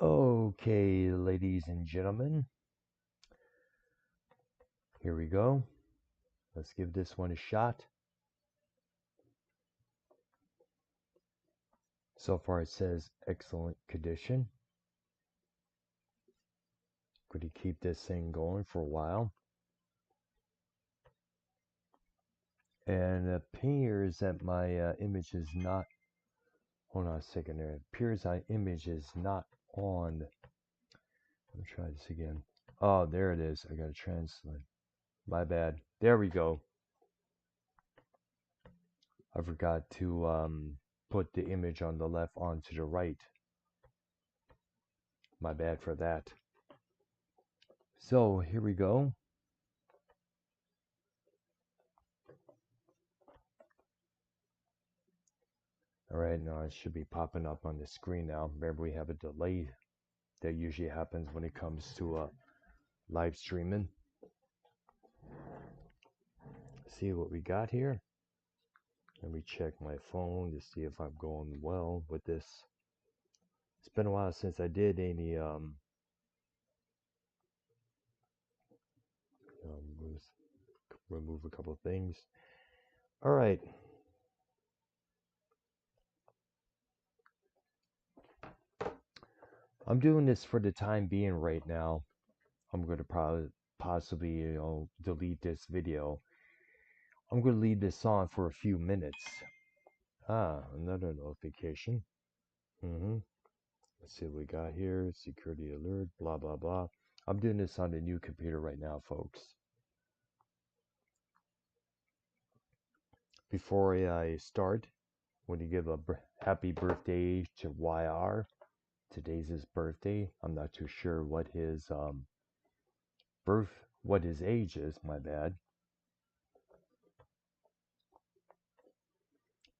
Okay, ladies and gentlemen, here we go. Let's give this one a shot. So far it says excellent condition. Going to keep this thing going for a while. And it appears that my image is not, hold on a second there. It appears my image is not on. Let me try this again. Oh, there it is. I got to translate. My bad. There we go. I forgot to put the image on the left onto the right. My bad for that. So here we go. All right, now it should be popping up on the screen now. Remember, we have a delay that usually happens when it comes to live streaming. See what we got here. Let me check my phone to see if I'm going well with this. It's been a while since I did any remove a couple of things. All right. I'm doing this for the time being right now. I'm going to probably possibly delete this video. I'm going to leave this on for a few minutes. Another notification. Let's see what we got here. Security alert, blah, blah, blah. I'm doing this on the new computer right now, folks. Before I start, I want to give a happy birthday to YR. Today's his birthday. I'm not too sure what his what his age is, my bad.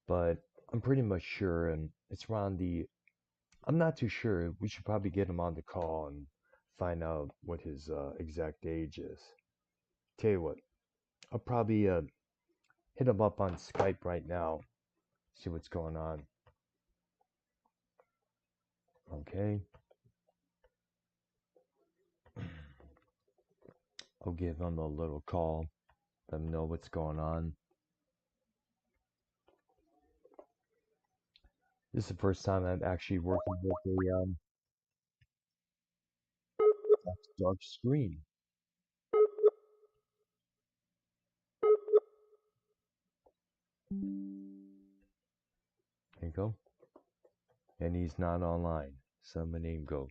But I'm pretty much sure, and it's around I'm not too sure. We should probably get him on the call and find out what his exact age is. Tell you what, I'll probably hit him up on Skype right now, see what's going on. Okay. I'll give him a little call, let him know what's going on. This is the first time I'm actually working with a dark screen. There you go. And he's not online. So my name go.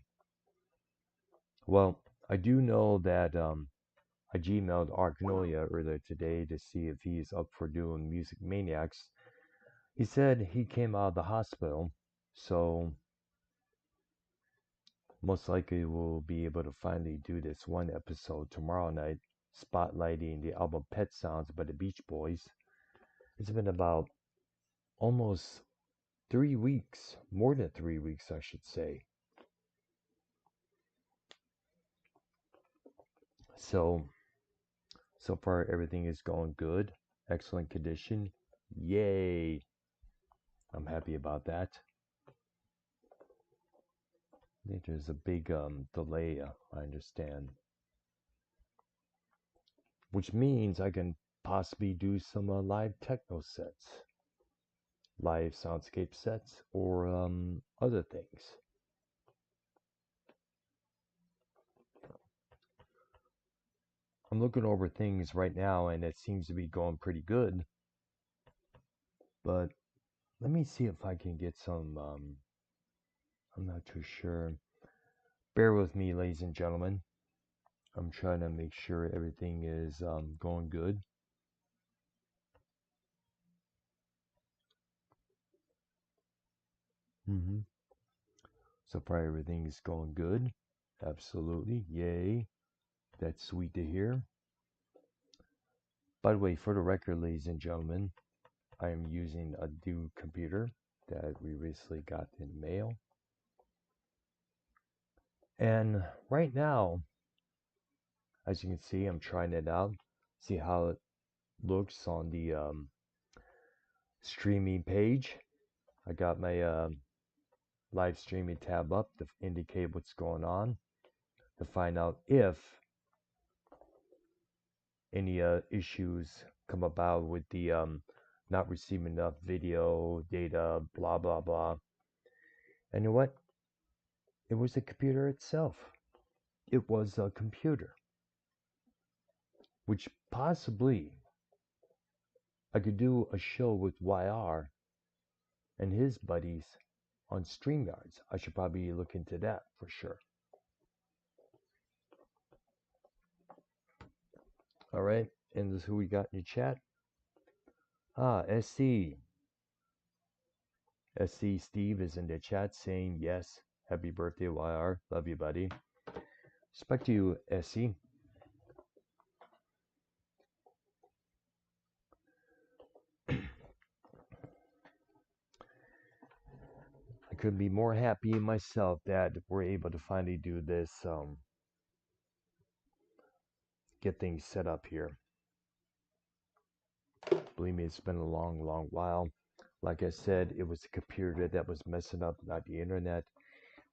Well, I do know that I Gmailed Arcnolia earlier today to see if he's up for doing Music Maniacs. He said he came out of the hospital, so most likely we'll be able to finally do this one episode tomorrow night, spotlighting the album Pet Sounds by the Beach Boys. It's been about almost 3 weeks, more than 3 weeks, I should say. So far everything is going good. Excellent condition. Yay! I'm happy about that. I think there's a big delay, I understand. Which means I can possibly do some live techno sets, live soundscape sets, or other things. I'm looking over things right now and it seems to be going pretty good. But let me see if I can get some, I'm not too sure. Bear with me, ladies and gentlemen. I'm trying to make sure everything is going good. So far, everything is going good. Absolutely. Yay. That's sweet to hear. By the way, for the record, ladies and gentlemen, I am using a new computer that we recently got in the mail. And right now, as you can see, I'm trying it out. See how it looks on the streaming page. I got my live streaming tab up to indicate what's going on, to find out if any issues come about with the not receiving enough video data, blah blah blah. And you know what? It was the computer itself. It was a computer, which possibly I could do a show with YR and his buddies on StreamYards. I should probably look into that for sure. All right, and this is who we got in the chat. SC. SC Steve is in the chat saying yes. Happy birthday, YR. Love you, buddy. Respect to you, SC. I couldn't be more happy myself that we're able to finally do this, get things set up here. Believe me, it's been a long, long while. Like I said, it was the computer that was messing up, not the internet.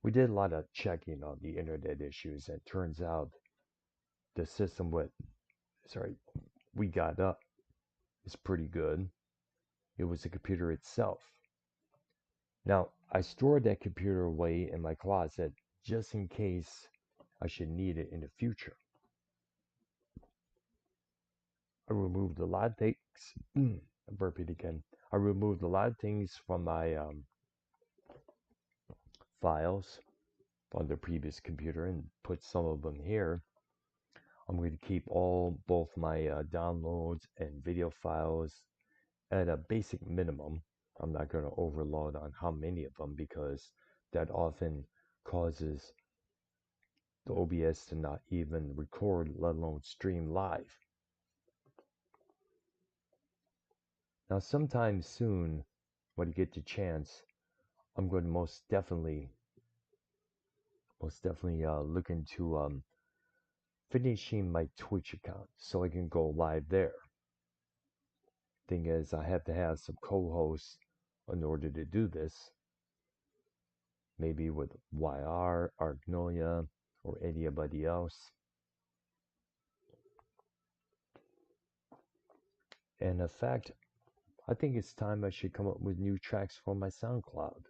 We did a lot of checking on the internet issues, and it turns out the system we got up is pretty good. It was the computer itself. Now, I stored that computer away in my closet just in case I should need it in the future. I removed a lot of things. I burped again. I removed a lot of things from my files on the previous computer and put some of them here. I'm going to keep both my downloads and video files at a basic minimum. I'm not going to overload on how many of them because that often causes the OBS to not even record, let alone stream live. Now, sometime soon, when I get the chance, I'm going to most definitely look into finishing my Twitch account so I can go live there. Thing is, I have to have some co-hosts in order to do this. Maybe with YR, Argnolia, or anybody else. And in fact, I think it's time I should come up with new tracks for my SoundCloud.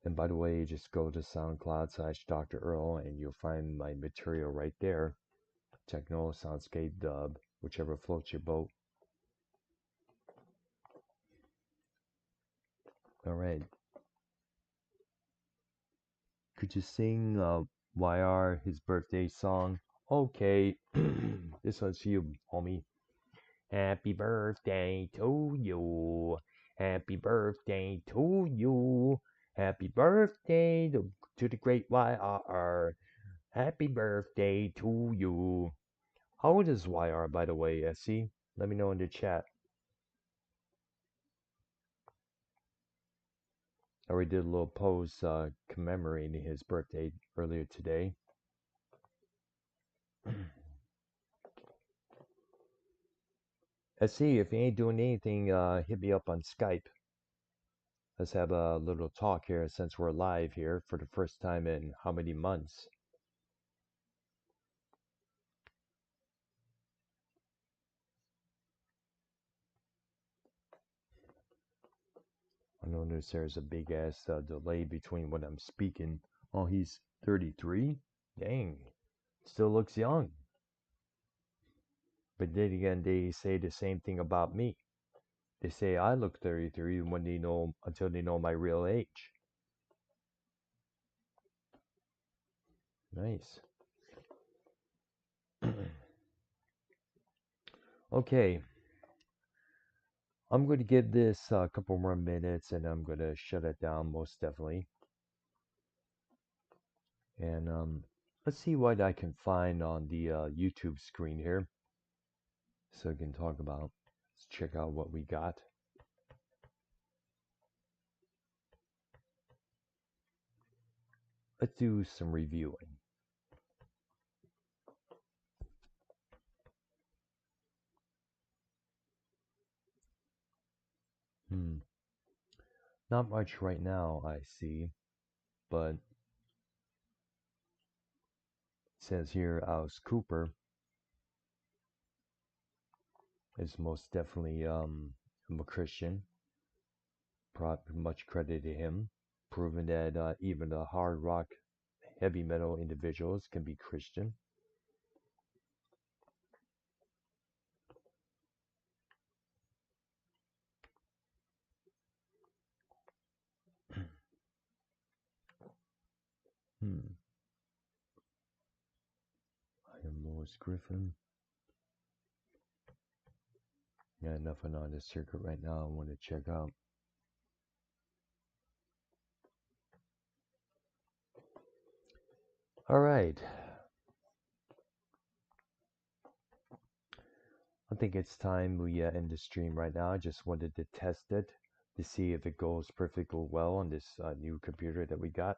And by the way, just go to SoundCloud/Dr. Earl and you'll find my material right there. Techno, soundscape, dub, whichever floats your boat. All right. Could you sing YR his birthday song? Okay. This one's for you, homie. Happy birthday to you. Happy birthday to you. Happy birthday to the great YR. Happy birthday to you. How old is YR, by the way, SC? Let me know in the chat. I already did a little post commemorating his birthday earlier today. SC, if you ain't doing anything, hit me up on Skype. Let's have a little talk here since we're live here for the first time in how many months? I notice there's a big ass delay between when I'm speaking. Oh, he's 33? Dang. Still looks young. But then again, they say the same thing about me. They say I look 33 until they know my real age. Nice. Okay. I'm going to give this a couple more minutes and I'm going to shut it down most definitely. And let's see what I can find on the YouTube screen here. So I can talk about. Let's check out what we got. Let's do some reviewing. Not much right now, I see, but it says here Alice Cooper is most definitely a Christian. Much credit to him, proving that even the hard rock, heavy metal individuals can be Christian. Hmm. I am Lois Griffin. Yeah, nothing on the circuit right now I want to check out. All right. I think it's time we end the stream right now. I just wanted to test it to see if it goes perfectly well on this new computer that we got.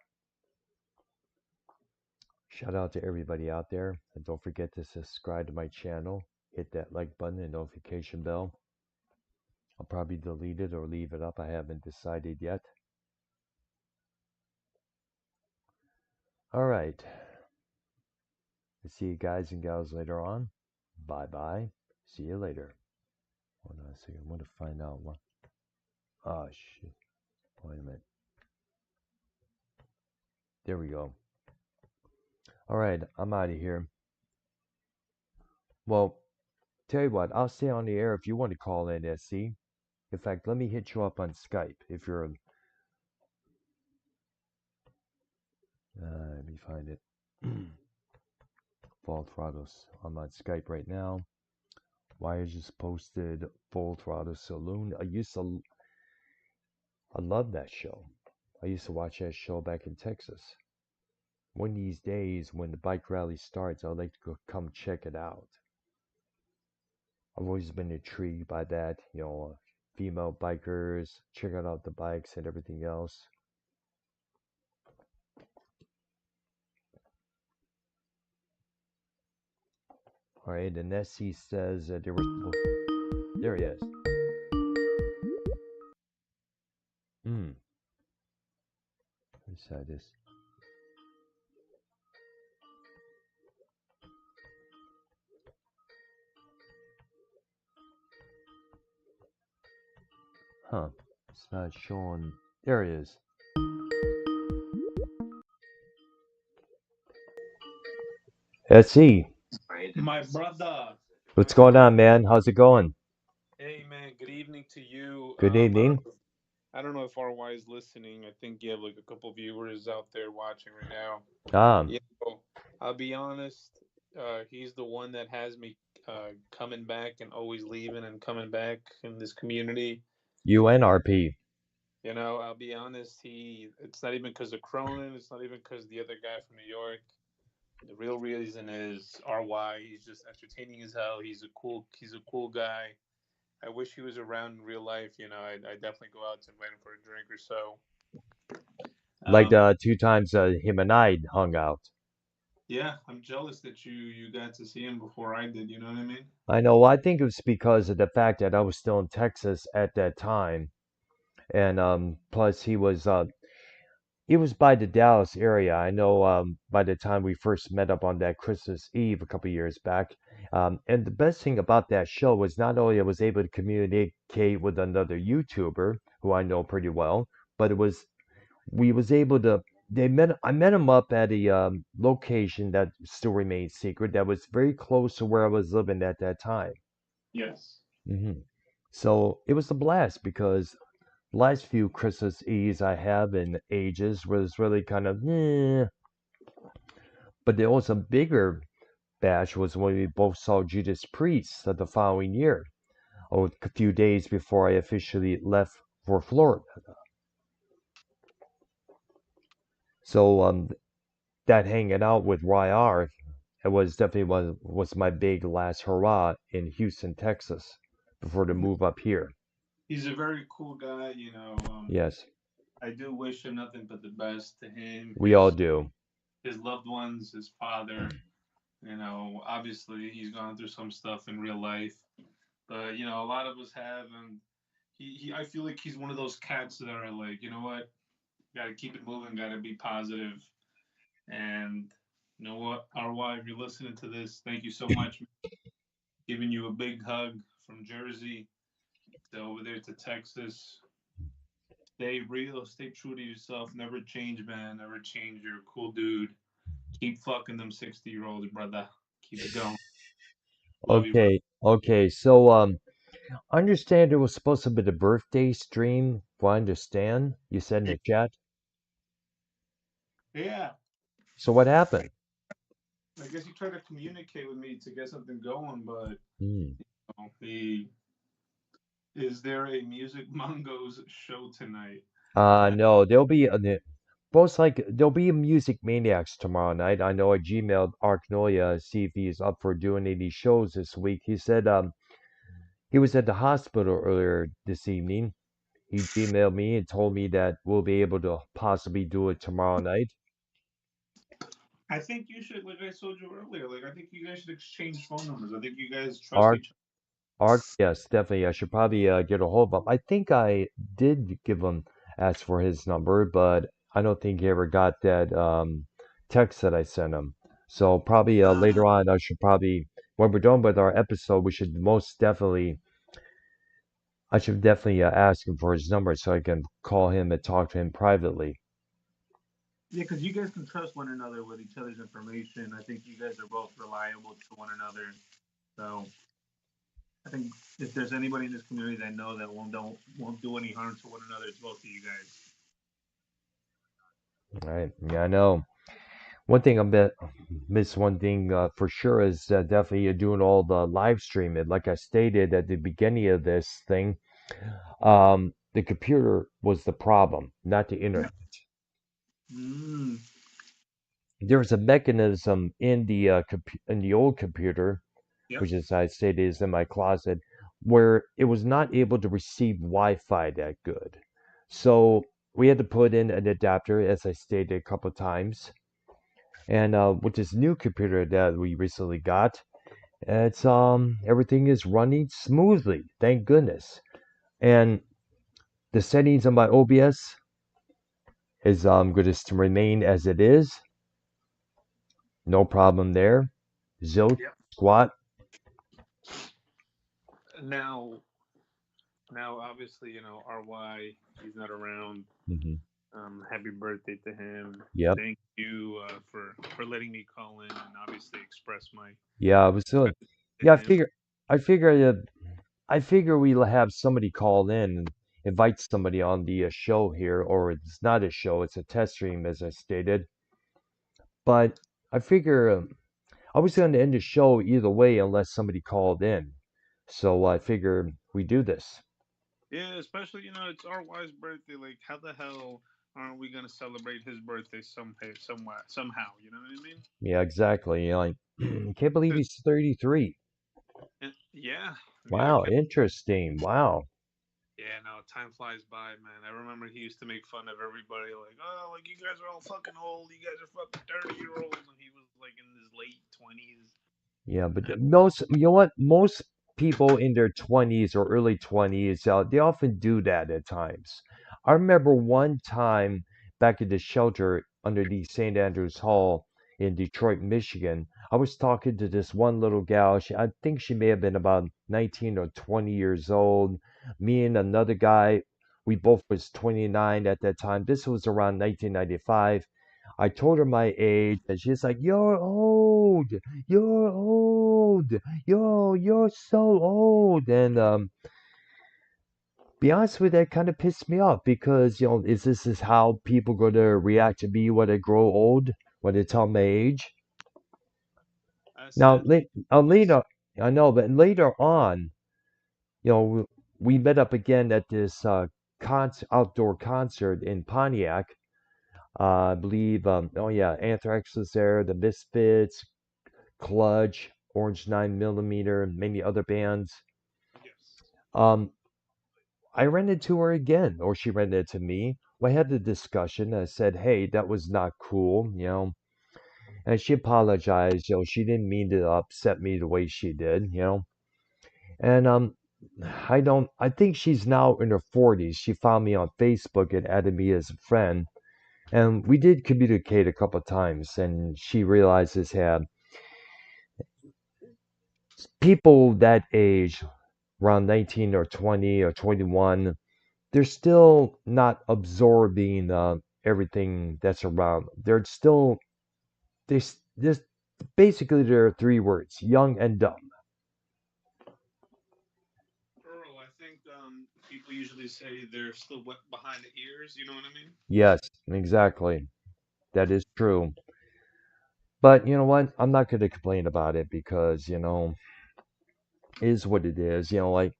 Shout out to everybody out there. And don't forget to subscribe to my channel. Hit that like button and notification bell. I'll probably delete it or leave it up. I haven't decided yet. All right. I'll see you guys and gals later on. Bye bye. See you later. Hold on a second. I want to find out what. Oh, shit. Wait a minute. There we go. All right. I'm out of here. Well, tell you what. I'll stay on the air if you want to call in, SC. In fact, let me hit you up on Skype if you're. Let me find it. Full Throttles. I'm on Skype right now. Wire just posted Full Throttle Saloon. I love that show. I used to watch that show back in Texas. One of these days, when the bike rally starts, I'd like to go come check it out. I've always been intrigued by that, female bikers, checking out the bikes and everything else. All right, and Nessie says there was. There he is. Let's try this. Huh. It's not showing. There he is. Let's see. My brother. What's going on, man? How's it going? Hey man, good evening to you. Good evening. I don't know if RY is listening. I think you have like a couple viewers out there watching right now. Ah, Yeah, well, I'll be honest. He's the one that has me coming back and always leaving and coming back in this community. UNRP. I'll be honest. It's not even because of Cronin. It's not even because the other guy from New York. The real reason is RY. He's just entertaining as hell. He's a cool guy. I wish he was around in real life. I'd definitely go out to invite him for a drink or so. Like Um, the 2 times him and I hung out. yeah, I'm jealous that you got to see him before I did. You know what I mean? I know. I think it was because of the fact that I was still in Texas at that time, and plus he was by the Dallas area. I know by the time we first met up on that Christmas Eve a couple years back. And the best thing about that show was not only I was able to communicate with another YouTuber who I know pretty well, but we was able to. I met him up at a location that still remains secret. That was very close to where I was living at that time. Yes. So it was a blast because last few Christmas Eves I have in ages was really kind of but there was a bigger bash was when we both saw Judas Priest the following year, or a few days before I officially left for Florida. So that hanging out with YR, it was definitely was my big last hurrah in Houston, Texas, before the move up here. He's a very cool guy. Yes, I do wish him nothing but the best to him, we all do. his loved ones, his father. Obviously he's gone through some stuff in real life, but a lot of us have, and I feel like he's one of those cats that are like, you know what, gotta keep it moving, gotta be positive, and you know what, RY, if you're listening to this, thank you so much. Giving you a big hug from Jersey to over there to Texas. Stay real, stay true to yourself. Never change, man. Never change. You're a cool dude. Keep fucking them 60-year-olds, brother. Keep it going. Love you, brother. Okay. So I understand it was supposed to be the birthday stream. If I understand, you said in the chat. Yeah. So what happened? I guess he tried to communicate with me to get something going, but Hmm. he is there a Music Mongos show tonight? No, there'll be most like there'll be a Music Maniacs tomorrow night. I know I Gmailed Arknoya see if he's up for doing any shows this week. He said he was at the hospital earlier this evening. He Gmailed me and told me that we'll be able to possibly do it tomorrow night. I think you should, like I told you earlier, like I think you guys should exchange phone numbers. I think you guys trust Ark, each Ark, yes, definitely. I should probably get a hold of him. I think I did give him ask for his number, but I don't think he ever got that text that I sent him. So probably other. later on, I should probably when we're done with our episode, we should most definitely. I should definitely ask him for his number so I can call him and talk to him privately. Yeah, because you guys can trust one another with each other's information. I think you guys are both reliable to one another. So I think if there's anybody in this community that know that won't do any harm to one another, it's both of you guys. All right. Yeah, I know. One thing I bet miss one thing for sure is definitely doing all the live streaming. Like I stated at the beginning of this thing, the computer was the problem, not the internet. Mm, There's a mechanism in the in the old computer, yep. which is I stated is in my closet, where it was not able to receive Wi-Fi that good. So we had to put in an adapter, as I stated a couple of times. And with this new computer that we recently got, it's everything is running smoothly, thank goodness. And the settings on my OBS is going to remain as it is, no problem there. Zilch, Yep. squat. Now, now, obviously, RY, he's not around. Hmm. Happy birthday to him. Yep. Thank you for letting me call in and obviously express my Yeah, I was still. gratitude to Yeah, him. I figure, I figure we'll have somebody call in, and invite somebody on the show here, or it's not a show, it's a test stream, as I stated. But I figure I was going to end the show either way unless somebody called in. So I figure we do this. Yeah, especially it's RY's birthday. Like, how the hell aren't we gonna celebrate his birthday somewhere, somehow? You know what I mean? Yeah, exactly. I can't believe he's 33. Yeah, yeah, Wow, interesting. Wow. yeah. No, time flies by, man. I remember he used to make fun of everybody, like, oh, like you guys are all fucking old. You guys are fucking 30-year-olds, and he was like in his late 20s. Yeah, but most, you know what? Most people in their 20s or early 20s, they often do that at times. I remember one time back at the shelter under the St. Andrews Hall in Detroit, Michigan, I was talking to this one little gal. I think she may have been about 19 or 20 years old. Me and another guy, we both was 29 at that time. This was around 1995. I told her my age, and she's like, "You're old. You're old. You're so old." And be honest with you, that kind of pissed me off because is this is how people gonna react to me when I grow old, when they tell my age? I Now, said, this, later, I know, but later on, you know, we met up again at this outdoor concert in Pontiac. I believe, oh yeah, Anthrax was there, the Misfits, Clutch, Orange 9 millimeter, and many other bands. yes. Um, I ran into her again, or she ran into me. We had the discussion. I said, "Hey, that was not cool," and she apologized. She didn't mean to upset me the way she did. And I think she's now in her 40s. She found me on Facebook and added me as a friend. And we did communicate a couple of times, and she realizes that people that age, around 19 or 20 or 21, they're still not absorbing everything that's around them. They're still, this basically, there are three words: young and dumb. Earl, I think people usually say they're still wet behind the ears. You know what I mean? Yes, exactly. That is true. But you know what? I'm not going to complain about it because, it is what it is. Like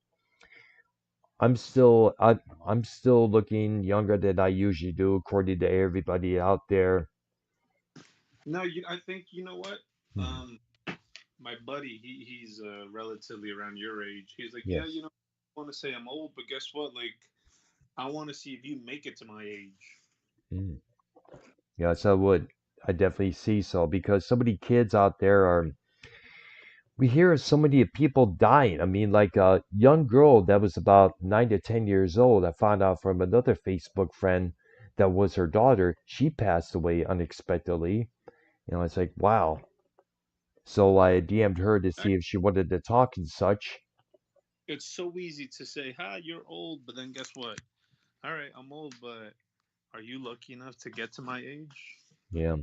I'm still looking younger than I usually do, according to everybody out there. No, I think you know what. Hmm. Um, my buddy, he's relatively around your age. He's like, yeah, Yes. I want to say I'm old, but guess what? Like, I want to see if you make it to my age. Mm. Yes, I would. I definitely see so because so many kids out there are. We hear so many people dying. I mean, like a young girl that was about 9 to 10 years old. I found out from another Facebook friend that was her daughter. She passed away unexpectedly. It's like, wow. So I DM'd her to I, see if she wanted to talk and such. it's so easy to say, "Hi, you're old," but then guess what? All right, I'm old, but are you lucky enough to get to my age? Yeah.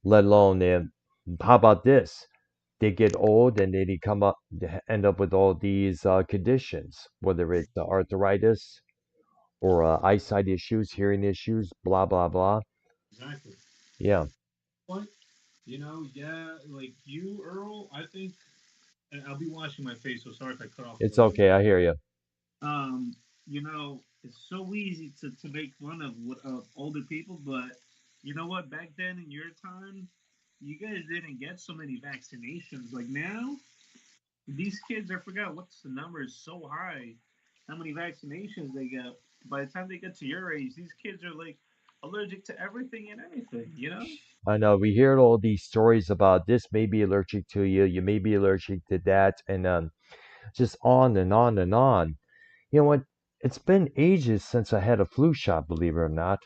Let alone, how about this? They get old and they come up, they end up with all these conditions, whether it's arthritis or eyesight issues, hearing issues, blah, blah, blah. Exactly. Yeah, What? Yeah, like you, Earl. I think, and I'll be washing my face, so sorry if I cut off a it's little bit. okay. I hear you. Um, it's so easy to make fun of older people, but you know what? Back then in your time, you guys didn't get so many vaccinations. Like now, these kids, I forgot what's the number is so high, how many vaccinations they get. By the time they get to your age, these kids are like allergic to everything and anything. You know? I know we hear all these stories about this may be allergic to you, you may be allergic to that, and just on and on and on. You know what? It's been ages since I had a flu shot, believe it or not.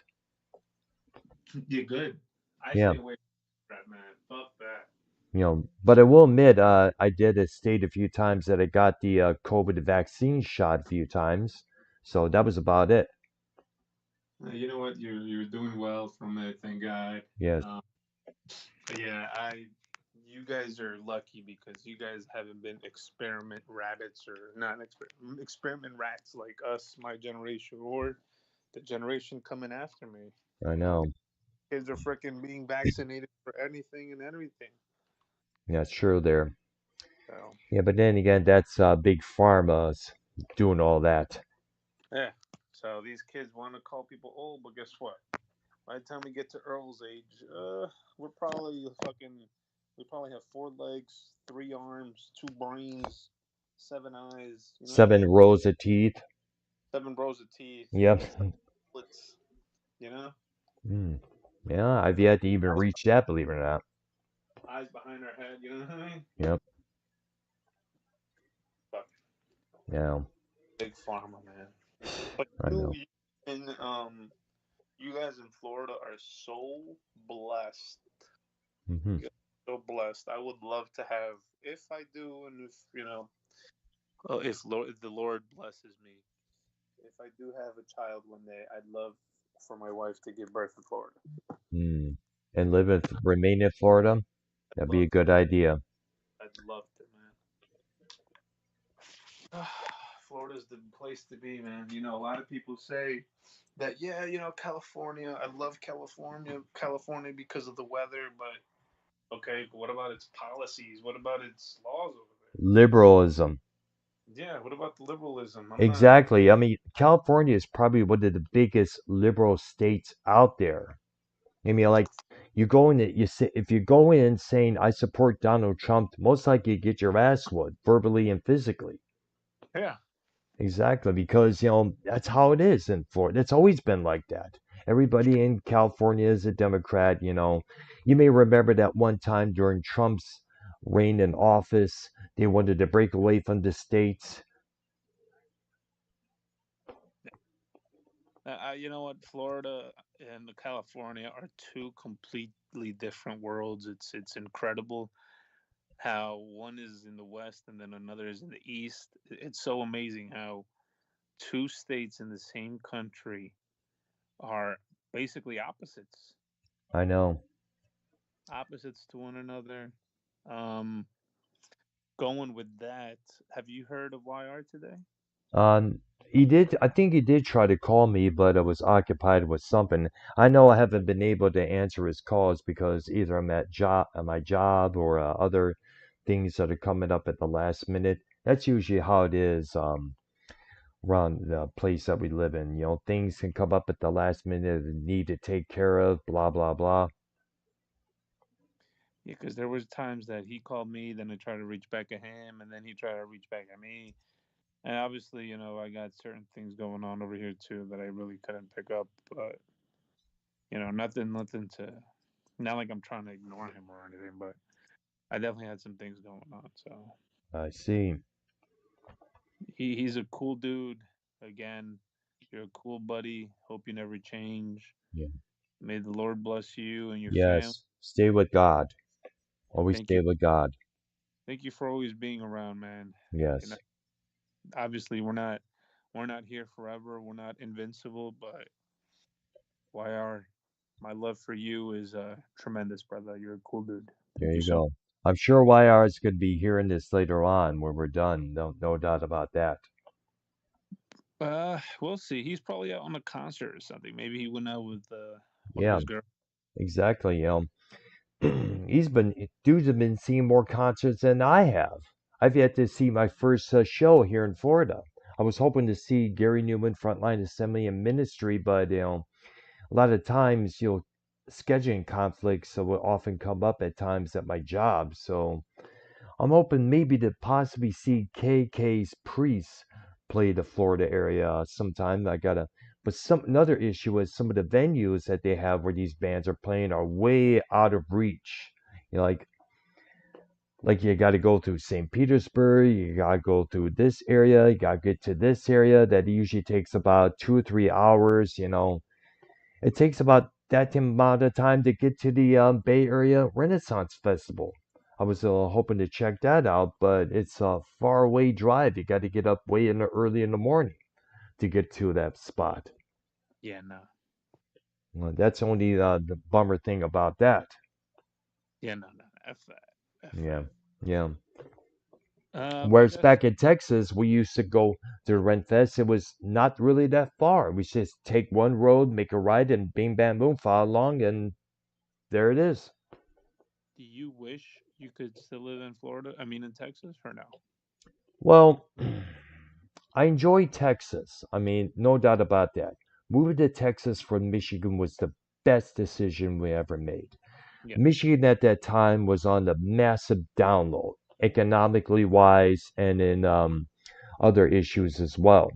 You're good. I Yeah. stay away from that, man. Fuck that. But I will admit, I did state a few times that I got the COVID vaccine shot a few times. So that was about it. You know what? You're doing well from it, thank God. Yes, Um, but yeah, you guys are lucky because you guys haven't been experiment rabbits or not experiment rats like us, my generation, or the generation coming after me. I You know, know. kids are freaking being vaccinated for anything and everything. Yeah, it's true there. So Yeah, but then again, that's big pharma's doing all that. yeah. So these kids want to call people old, but guess what? By the time we get to Earl's age, we're probably fucking. We probably have four legs, three arms, two brains, seven eyes. You know what I Seven mean? rows of teeth. Seven rows of teeth, Yep. splits. You know, Mm. Yeah, I've yet to even reach that, believe it or not. eyes behind our head. You know what I mean? Yep. Fuck, Yeah, big pharma, man. But I know. and you guys in Florida are so blessed. Hmm. You guys are so blessed. I would love to have, if I do, and if if the Lord blesses me, if I do have a child one day, I'd love for my wife to give birth in Florida. Mm. And remain in Florida. I'd That'd be love a to. good idea. I'd love to, man. Florida's the place to be, man. A lot of people say that, yeah, California. I love California because of the weather, but okay, but what about its policies? What about its laws over Liberalism. there? Yeah, what about the liberalism? I'm not. Exactly. I mean, California is probably one of the biggest liberal states out there. I mean, like you go in, you say if you go in saying I support Donald Trump, most likely you get your ass whooped verbally and physically. Yeah, Exactly, because that's how it is in Florida. It's always been like that. Everybody in California is a Democrat. You may remember that one time during Trump's reign in office, they wanted to break away from the states. You know what? Florida and California are two completely different worlds. It's incredible how one is in the west and then another is in the east. It's so amazing how two states in the same country are basically I know. opposites to one another. Um, Going with that, have you heard of YR today? Um, he did. I think he did try to call me, but I was occupied with something. I know I haven't been able to answer his calls because either I'm at my job, or other things that are coming up at the last minute. That's usually how it is. Around the place that we live in, things can come up at the last minute and need to take care of. Blah blah blah. Yeah, because there was times that he called me, then I tried to reach back at him, and then he tried to reach back at me. And obviously, I got certain things going on over here too that I really couldn't pick up. But nothing to, not like I'm trying to ignore him or anything, but I definitely had some things going on. So I see. he's a cool dude. Again, you're a cool buddy. Hope you never change. Yeah. May the Lord bless you and your family. Yes. Stay with God. Always Thank you. stay with God. Thank you for always being around, man. You know, Yes. obviously we're not here forever. We're not invincible, but YR, my love for you is tremendous, brother. You're a cool dude. There Thank you you so much. go. I'm sure YR is going to be hearing this later on when we're done. No doubt about that. We'll see. He's probably out on a concert or something. Maybe he went out with one of Yeah, his girls. exactly. Dudes have been seeing more concerts than I have. I've yet to see my first show here in Florida. I was hoping to see Gary Newman, Frontline Assembly and Ministry, but a lot of times, scheduling conflicts will often come up at times at my job. So I'm hoping maybe to possibly see KK's Priest play the Florida area sometime. But another issue is some of the venues that they have where these bands are playing are way out of reach. You know, like you got to go through St. Petersburg, you got to go through this area, you got to get to this area. That usually takes about 2 or 3 hours. It takes about that amount of time to get to the Bay Area Renaissance Festival. I was hoping to check that out, but it's a far away drive. You got to get up way early in the morning to get to that spot. Yeah, no. Well, that's only the bummer thing about that. Yeah, no, no. F that. F Yeah, that. yeah. But Whereas that's back in Texas, we used to go to Renfest. It was not really that far. We just take one road, make a right, and bing, bam, boom, follow along, and there it is. Do you wish you could still live in Florida? I mean, in Texas, or no? Well, I enjoy Texas. I mean, no doubt about that. Moving to Texas from Michigan was the best decision we ever made. Yeah. Michigan at that time was on the massive download, economically wise, and in other issues as well.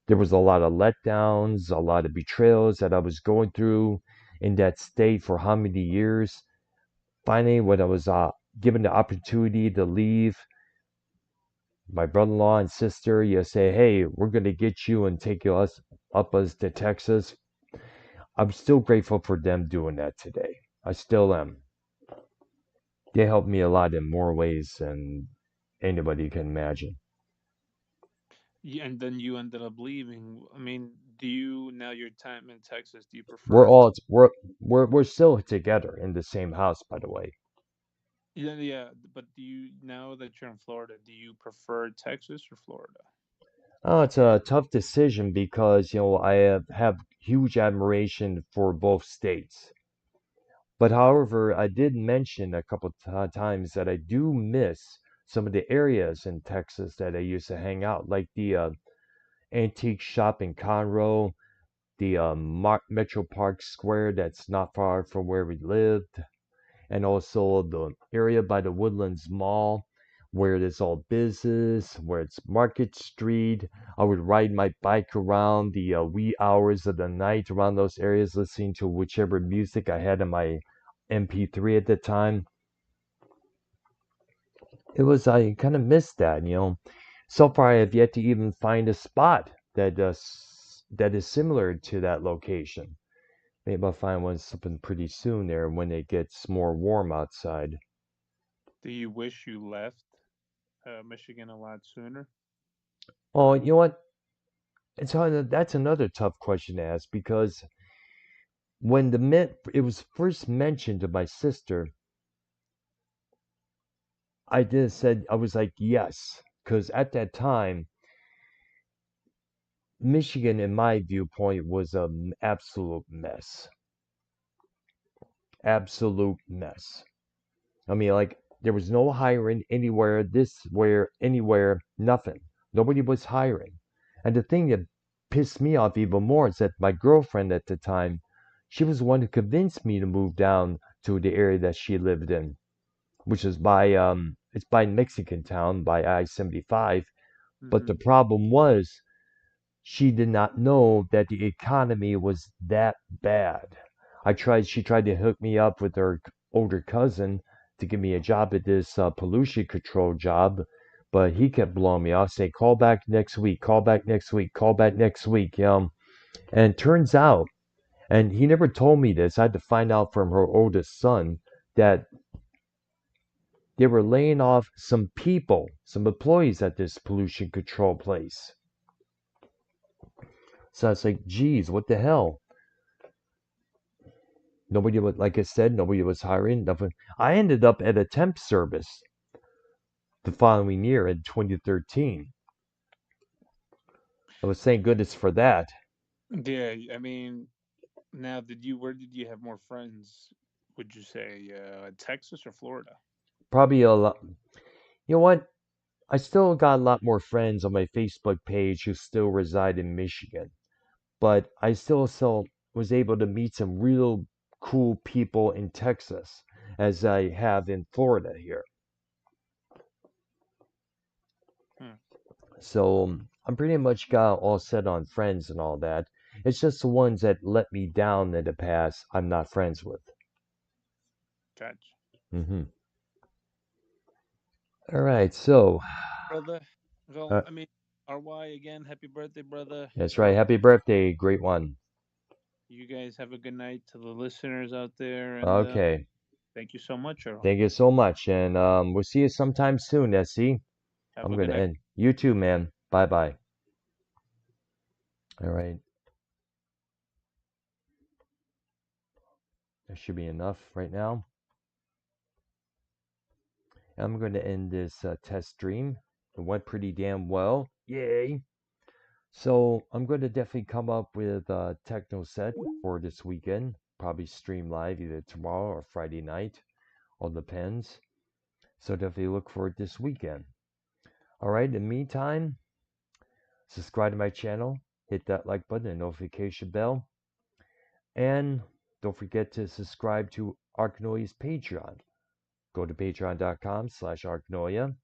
There was a lot of letdowns, a lot of betrayals that I was going through in that state for how many years. Finally, when I was given the opportunity to leave, my brother-in-law and sister, you say, hey, we're going to get you and take us to Texas. I'm still grateful for them doing that today. I still am. They helped me a lot in more ways than anybody can imagine. Yeah, and then you ended up leaving. I mean, do you now your time in Texas? Do you We're prefer? all we're still together in the same house, by the way. Yeah, yeah. But do you now that you're in Florida? Do you prefer Texas or Florida? Oh, it's a tough decision because I have huge admiration for both states. But however, I did mention a couple times that I do miss some of the areas in Texas that I used to hang out, like the antique shop in Conroe, the Metro Park Square that's not far from where we lived, and also the area by the Woodlands Mall, where it's all business, where it's Market Street. I would ride my bike around the wee hours of the night around those areas, listening to whichever music I had in my MP3 at the time. I kind of missed that. So far, I have yet to even find a spot that that is similar to that location. Maybe I'll find one something pretty soon there when it gets more warm outside. Do you wish you left Michigan a lot sooner? Oh, you know what? It's hard, that's another tough question to ask because when it was first mentioned to my sister, I just said I was like yes, because at that time Michigan, in my viewpoint, was an absolute mess. Absolute mess. I mean, like, there was no hiring anywhere, anywhere, nothing. Nobody was hiring. And the thing that pissed me off even more is that my girlfriend at the time, she was the one who convinced me to move down to the area that she lived in, which is it's by Mexican Town by I-75. But Mm-hmm. the problem was she did not know that the economy was that bad. She tried to hook me up with her older cousin to give me a job at this pollution control job, but he kept blowing me off, saying, call back next week, call back next week, call back next week. And it turns out, and he never told me this, I had to find out from her oldest son that they were laying off some people, some employees at this pollution control place. So I was like, geez, what the hell? Nobody was, like I said, nobody was hiring. Nothing. I ended up at a temp service the following year in 2013. I was thank goodness for that. Yeah, I mean, now where did you have more friends? Would you say Texas or Florida? Probably a lot. You know what? I still got a lot more friends on my Facebook page who still reside in Michigan, but I still was able to meet some real cool people in Texas as I have in Florida here. Hmm. So I'm pretty much got all set on friends and all that. It's just the ones that let me down in the past I'm not friends with. Gotcha. Hmm. All right, so Brother. Well, uh, I mean, RY again, happy birthday, brother. that's right. Happy birthday, great one. You guys have a good night to the listeners out there, and Okay, thank you so much, Earl. thank you so much, and we'll see you sometime soon, SC. Have I'm a good gonna night. end. You too, man. Bye bye. All right, that should be enough right now. I'm going to end this test stream. It went pretty damn well. Yay! So I'm going to definitely come up with a techno set for this weekend. Probably stream live either tomorrow or Friday night. All depends. So definitely look for it this weekend. All right. In the meantime, subscribe to my channel. Hit that like button and notification bell. And don't forget to subscribe to Arknoia's Patreon. Go to patreon.com/Arknoia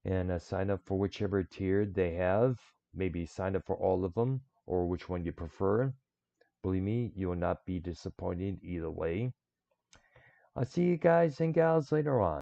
and sign up for whichever tier they have. Maybe sign up for all of them or which one you prefer. Believe me, you will not be disappointed either way. I'll see you guys and gals later on.